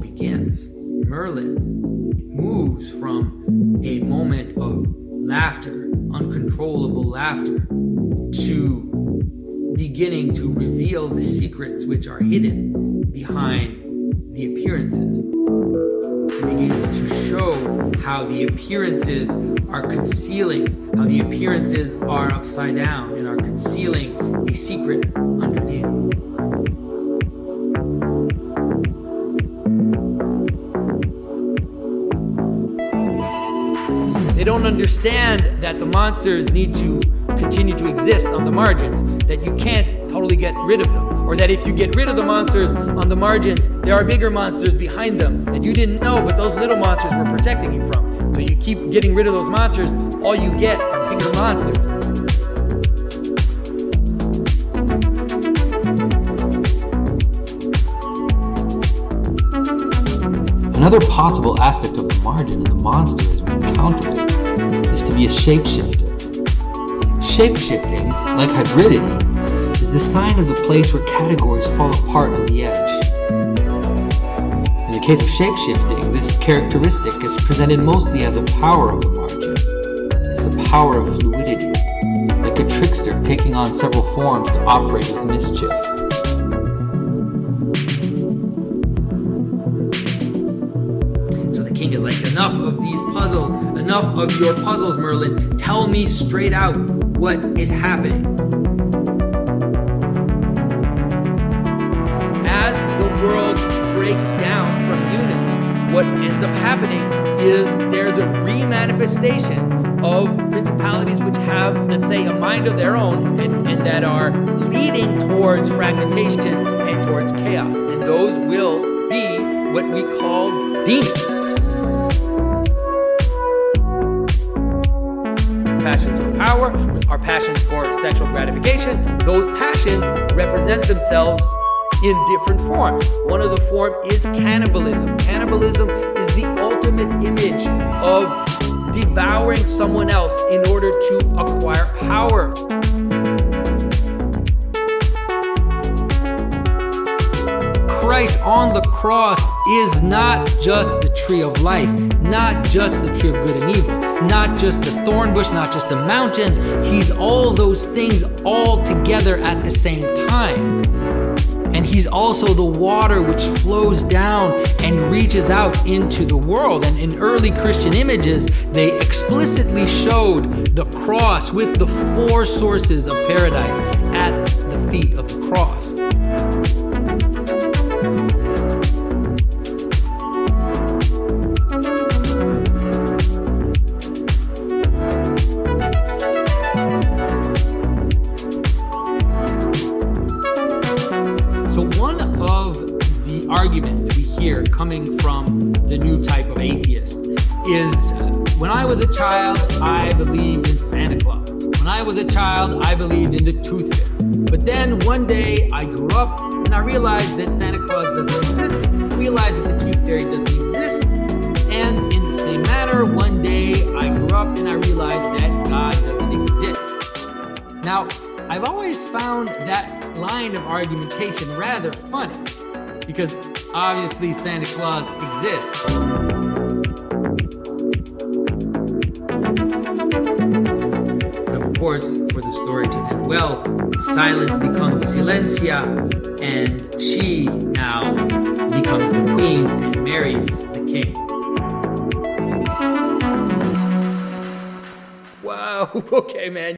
begins. Merlin moves from a moment of laughter, uncontrollable laughter, to beginning to reveal the secrets which are hidden behind the appearances. He begins to show how the appearances are concealing, how the appearances are upside down and are concealing a secret underneath. They don't understand that the monsters need to continue to exist on the margins, that you can't totally get rid of them, or that if you get rid of the monsters on the margins, there are bigger monsters behind them that you didn't know, but those little monsters were protecting you from. So you keep getting rid of those monsters, all you get are bigger monsters. Another possible aspect of the margin and the monster as we encounter it is to be a shapeshifter. Shapeshifting, like hybridity, is the sign of the place where categories fall apart on the edge. In the case of shapeshifting, this characteristic is presented mostly as a power of the margin. It's the power of fluidity, like a trickster taking on several forms to operate as mischief. King is like, enough of these puzzles, enough of your puzzles, Merlin. Tell me straight out what is happening. As the world breaks down from unity, what ends up happening is there's a remanifestation of principalities which have, let's say, a mind of their own and that are leading towards fragmentation and towards chaos. And those will be what we call demons. Passions for power, our passions for sexual gratification, those passions represent themselves in different forms. One of the forms is cannibalism. Cannibalism is the ultimate image of devouring someone else in order to acquire power. Christ on the cross is not just the tree of life, not just the tree of good and evil, not just the thorn bush, not just the mountain. He's all those things all together at the same time. And he's also the water which flows down and reaches out into the world. And in early Christian images, they explicitly showed the cross with the four sources of paradise at the feet of the cross. Arguments we hear coming from the new type of atheist is, when I was a child, I believed in Santa Claus. When I was a child, I believed in the tooth fairy. But then one day I grew up and I realized that Santa Claus doesn't exist. I realized that the tooth fairy doesn't exist. And in the same manner, one day I grew up and I realized that God doesn't exist. Now, I've always found that line of argumentation rather funny, because obviously Santa Claus exists. But of course, for the story to end well, silence becomes silencia, and she now becomes the queen and marries the king. Wow, okay, man.